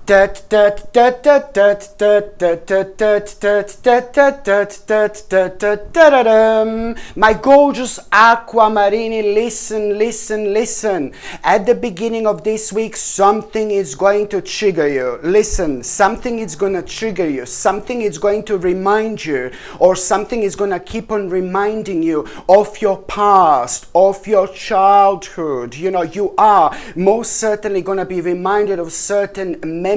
My gorgeous aquamarini, listen. At the beginning of this week, something is going to trigger you. Listen, something is going to trigger you. Something is going to remind you, or something is going to keep on reminding you of your past, of your childhood. You know, you are most certainly going to be reminded of certain memories,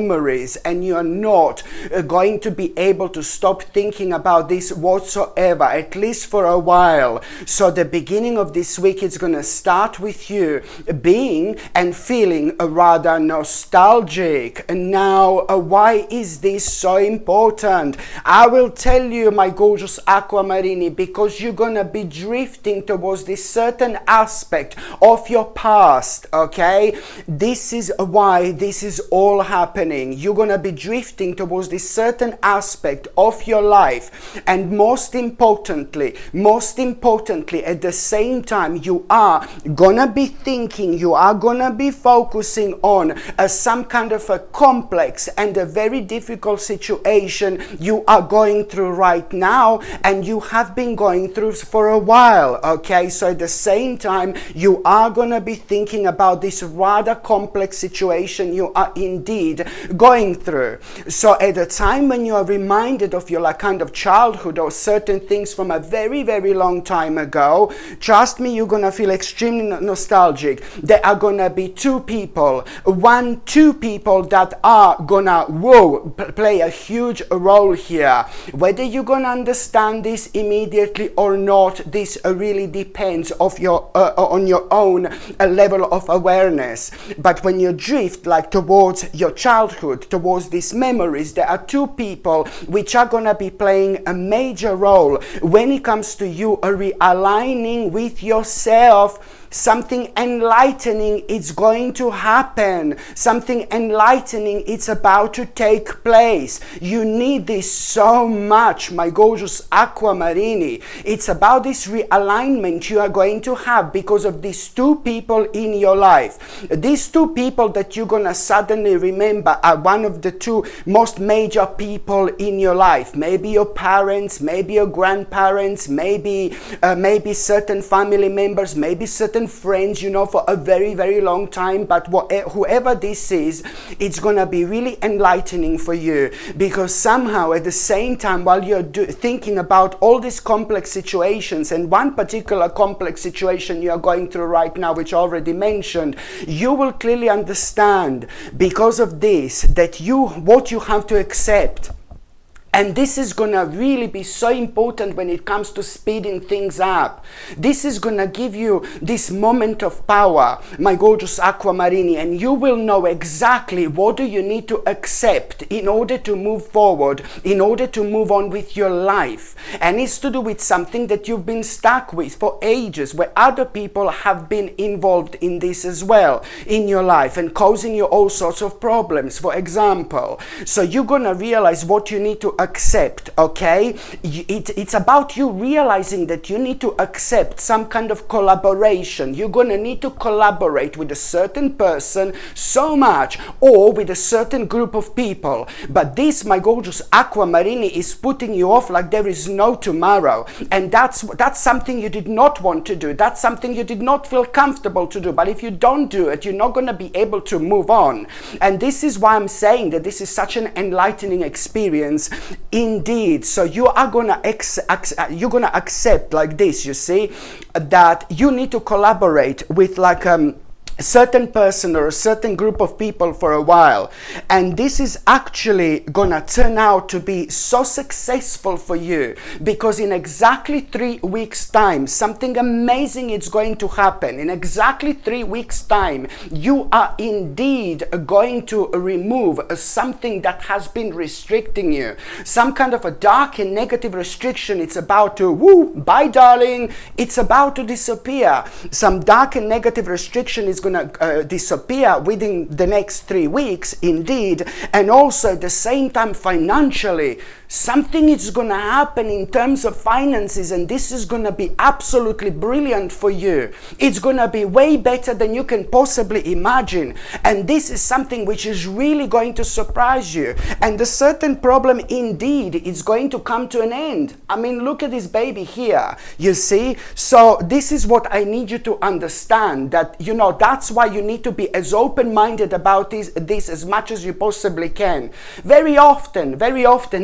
and you're not going to be able to stop thinking about this whatsoever, at least for a while. So the beginning of this week is going to start with you being and feeling rather nostalgic. Now, why is this so important? I will tell you, my gorgeous aquamarini, because you're going to be drifting towards this certain aspect of your past, okay? This is why this is all happening. You're going to be drifting towards this certain aspect of your life, and most importantly, at the same time, you are going to be thinking, you are going to be focusing on some kind of a complex and a very difficult situation you are going through right now, and you have been going through for a while, okay? So at the same time, you are going to be thinking about this rather complex situation you are indeed going through. So at the time when you are reminded of your kind of childhood or certain things from a very, very long time ago, trust me, you're going to feel extremely nostalgic. There are going to be two people that are going to play a huge role here. Whether you're going to understand this immediately or not, this really depends on your own level of awareness. But when you drift like towards your childhood, towards these memories, there are two people which are going to be playing a major role when it comes to you realigning with yourself. Something enlightening is going to happen. Something enlightening is about to take place. You need this so much, my gorgeous aquamarini. It's about this realignment you are going to have because of these two people in your life. These two people that you're going to suddenly remember are one of the two most major people in your life. Maybe your parents, maybe your grandparents, maybe certain family members, maybe certain friends, you know, for a very, very long time. But whoever this is, it's going to be really enlightening for you, because somehow at the same time, while you're thinking about all these complex situations, and one particular complex situation you are going through right now, which I already mentioned, you will clearly understand because of this that what you have to accept. And this is going to really be so important when it comes to speeding things up. This is going to give you this moment of power, my gorgeous aquamarini, and you will know exactly what do you need to accept in order to move forward, in order to move on with your life. And it's to do with something that you've been stuck with for ages, where other people have been involved in this as well in your life and causing you all sorts of problems, for example. So you're going to realize what you need to accept, okay? It's about you realizing that you need to accept some kind of collaboration. You're going to need to collaborate with a certain person so much, or with a certain group of people. But this, my gorgeous aquamarini, is putting you off like there is no tomorrow. And that's something you did not want to do. That's something you did not feel comfortable to do. But if you don't do it, you're not going to be able to move on. And this is why I'm saying that this is such an enlightening experience indeed. So you are going to you're going to accept like this, you see, that you need to collaborate with like a certain person or a certain group of people for a while, and this is actually gonna turn out to be so successful for you, because in exactly 3 weeks time something amazing is going to happen. In exactly 3 weeks time, you are indeed going to remove something that has been restricting you, some kind of a dark and negative restriction. It's about to bye darling, it's about to disappear. Some dark and negative restriction is going to disappear within the next 3 weeks indeed. And also at the same time, financially, Something is going to happen in terms of finances, and this is going to be absolutely brilliant for you. It's going to be way better than you can possibly imagine. And this is something which is really going to surprise you. And the certain problem indeed is going to come to an end. I mean, look at this baby here, you see? So this is what I need you to understand, that, you know, that's why you need to be as open-minded about this as much as you possibly can. Very often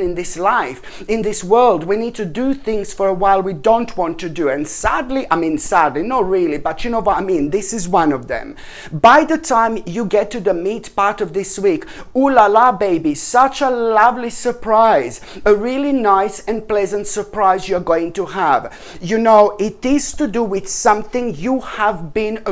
in this life, in this world, we need to do things for a while we don't want to do. And sadly, not really, but you know what I mean, this is one of them. By the time you get to the meat part of this week, ooh la la baby, such a lovely surprise, a really nice and pleasant surprise you're going to have. You know, it is to do with something you have been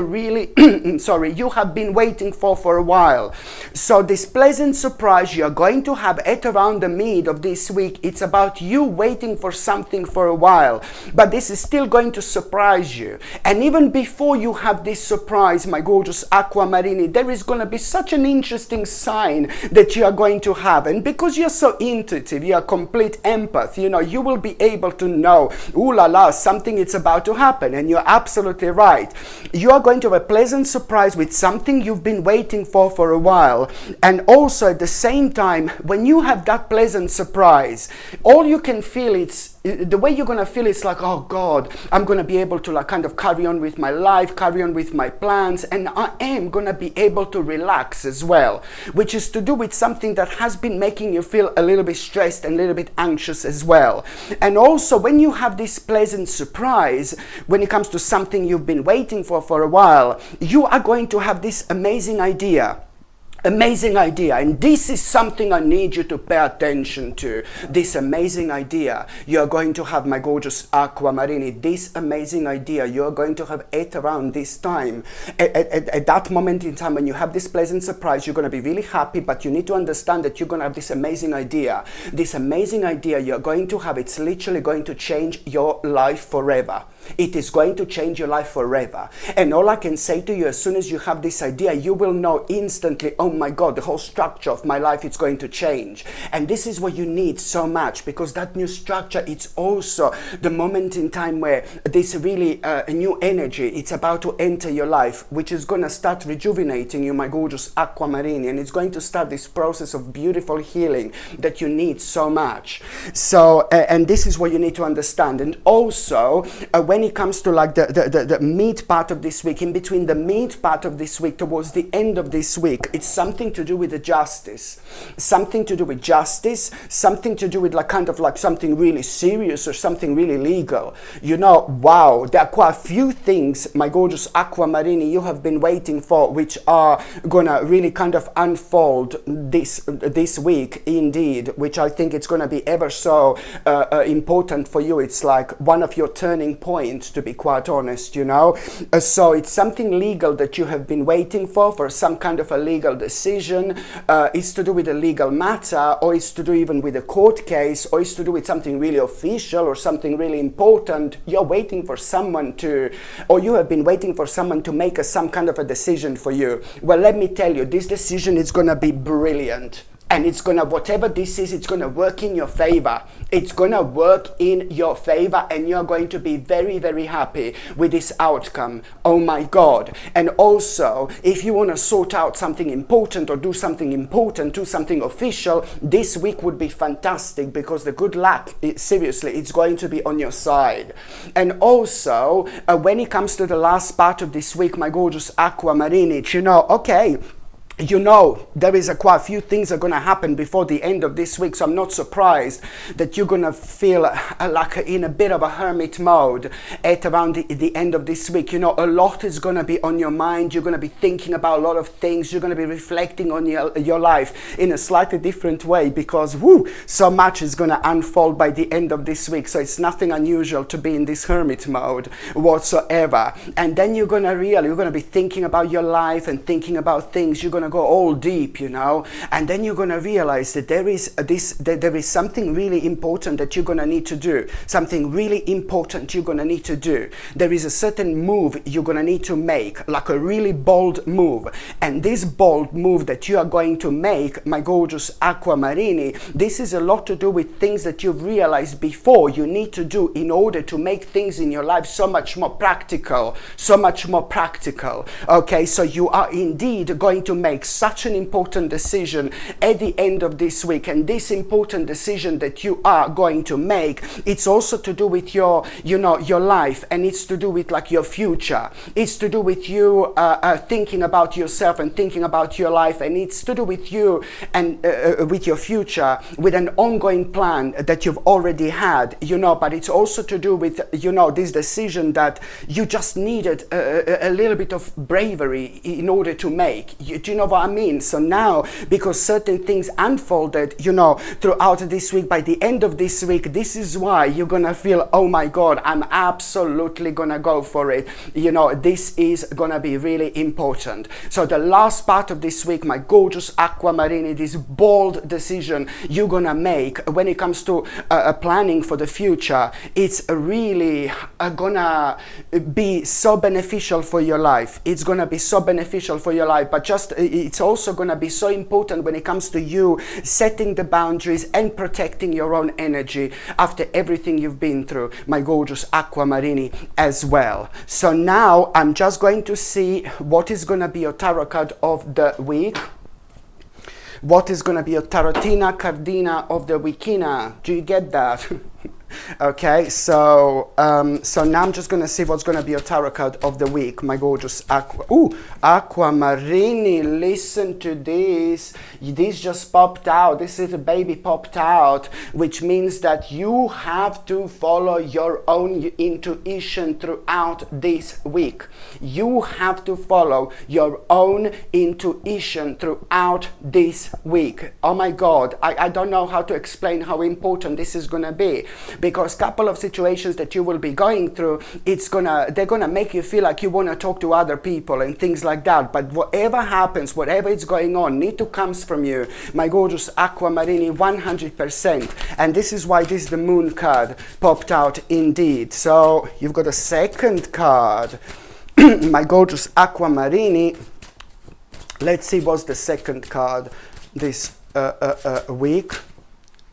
you have been waiting for a while. So this pleasant surprise you're going to have at around the mid of this week, it's about you waiting for something for a while, but this is still going to surprise you. And even before you have this surprise, my gorgeous Aquamarini, there is going to be such an interesting sign that you are going to have. And because you're so intuitive, you're a complete empath, you know, you will be able to know, ooh la la, something is about to happen. And you're absolutely right. You are going to have a pleasant surprise with something you've been waiting for a while. And also at the same time, when you have that pleasant surprise, all you can feel, the way you're going to feel, it's like, oh God, I'm going to be able to like kind of carry on with my life, carry on with my plans, and I am going to be able to relax as well, which is to do with something that has been making you feel a little bit stressed and a little bit anxious as well. And also when you have this pleasant surprise, when it comes to something you've been waiting for a while, you are going to have this amazing idea. And this is something I need you to pay attention to. This amazing idea you're going to have, my gorgeous Aquamarini, this amazing idea you're going to have at around this time. At that moment in time when you have this pleasant surprise, you're going to be really happy, but you need to understand that you're going to have this amazing idea. This amazing idea you're going to have, it's literally going to change your life forever. It is going to change your life forever. And all I can say to you, as soon as you have this idea, you will know instantly, oh my God, the whole structure of my life is going to change. And this is what you need so much, because that new structure, it's also the moment in time where this really new energy, it's about to enter your life, which is going to start rejuvenating you, my gorgeous Aquamarini, and it's going to start this process of beautiful healing that you need so much. So, and this is what you need to understand. And also, when it comes to like the meat part of this week, in between the meat part of this week towards the end of this week, it's something to do with the justice, something to do with justice, something to do with like kind of like something really serious or something really legal. You know, wow, there are quite a few things, my gorgeous Aquamarini, you have been waiting for, which are gonna really kind of unfold this week indeed, which I think it's gonna be ever so important for you. It's like one of your turning points, to be quite honest, you know. So it's something legal that you have been waiting for some kind of a legal decision. It's to do with a legal matter, or it's to do even with a court case, or it's to do with something really official or something really important. You're waiting for someone to, or you have been waiting for someone to make some kind of a decision for you. Well, let me tell you, this decision is going to be brilliant. And it's gonna, whatever this is, it's gonna work in your favor. It's gonna work in your favor, and you're going to be very, very happy with this outcome. Oh my God. And also, if you wanna sort out something important or do something important, do something official, this week would be fantastic, because the good luck, seriously, it's going to be on your side. And also, when it comes to the last part of this week, my gorgeous Aquamarini, you know, okay, you know, there is quite a few things are going to happen before the end of this week, so I'm not surprised that you're going to feel like in a bit of a hermit mode at around the end of this week. You know, a lot is going to be on your mind. You're going to be thinking about a lot of things. You're going to be reflecting on your life in a slightly different way, because so much is going to unfold by the end of this week. So it's nothing unusual to be in this hermit mode whatsoever. And then you're going to be thinking about your life and thinking about things. You're going to go all deep, and then you're gonna realize that there is something really important that you're gonna need to do. Something really important you're gonna need to do. There is a certain move you're gonna need to make, like a really bold move. And this bold move that you are going to make, my gorgeous Aquamarini, this is a lot to do with things that you've realized before you need to do in order to make things in your life so much more practical, okay? So you are indeed going to make such an important decision at the end of this week, and this important decision that you are going to make, it's also to do with your life, and it's to do with like your future. It's to do with you thinking about yourself and thinking about your life, and it's to do with you and with your future, with an ongoing plan that you've already had, but it's also to do with, this decision that you just needed a little bit of bravery in order to make. Do you know what I mean? So now, because certain things unfolded, throughout this week, by the end of this week, this is why you're gonna feel, oh my God, I'm absolutely gonna go for it. This is gonna be really important. So the last part of this week, my gorgeous Aquamarini, this bold decision you're gonna make when it comes to planning for the future, it's really gonna be so beneficial for your life. It's gonna be so beneficial for your life, but it's also gonna be so important when it comes to you setting the boundaries and protecting your own energy after everything you've been through, my gorgeous Aquamarini, as well. So now I'm just going to see what is gonna be your tarot card of the week. What is gonna be your tarotina cardina of the weekina? Do you get that? Okay, so now I'm just gonna see what's gonna be your tarot card of the week, my gorgeous Aquamarini. Listen to this. This just popped out. This little baby popped out, which means that you have to follow your own intuition throughout this week. You have to follow your own intuition throughout this week. Oh my God, I don't know how to explain how important this is gonna be, because a couple of situations that you will be going through, they're gonna make you feel like you want to talk to other people and things like that. But whatever happens, whatever is going on, need to comes from you, my gorgeous Aquamarini, 100%. And this is why the moon card popped out indeed. So you've got a second card, my gorgeous Aquamarini. Let's see what's the second card this week.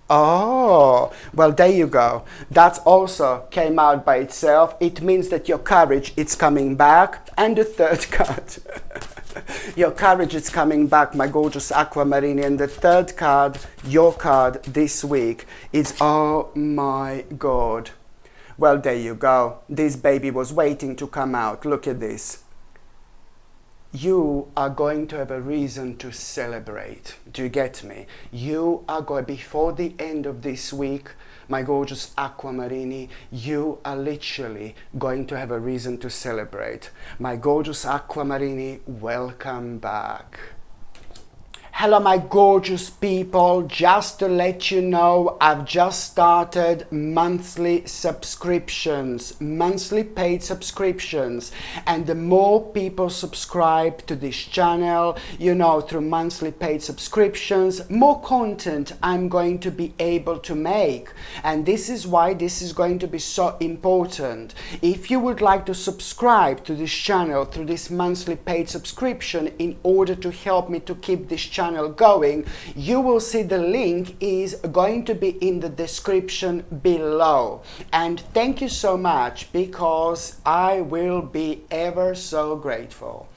Oh, well, there you go. That also came out by itself. It means that your courage is coming back. And the third card, your courage is coming back, my gorgeous Aquamarini. And the third card, your card this week, is, oh my God. Well, there you go. This baby was waiting to come out. Look at this. You are going to have a reason to celebrate. Do you get me? You are going, before the end of this week, my gorgeous Aquamarini, you are literally going to have a reason to celebrate. My gorgeous Aquamarini, welcome back. Hello my gorgeous people, just to let you know, I've just started monthly subscriptions, monthly paid subscriptions, and the more people subscribe to this channel, through monthly paid subscriptions, more content I'm going to be able to make. And this is why this is going to be so important. If you would like to subscribe to this channel through this monthly paid subscription in order to help me to keep this channel going, you will see the link is going to be in the description below. And thank you so much, because I will be ever so grateful.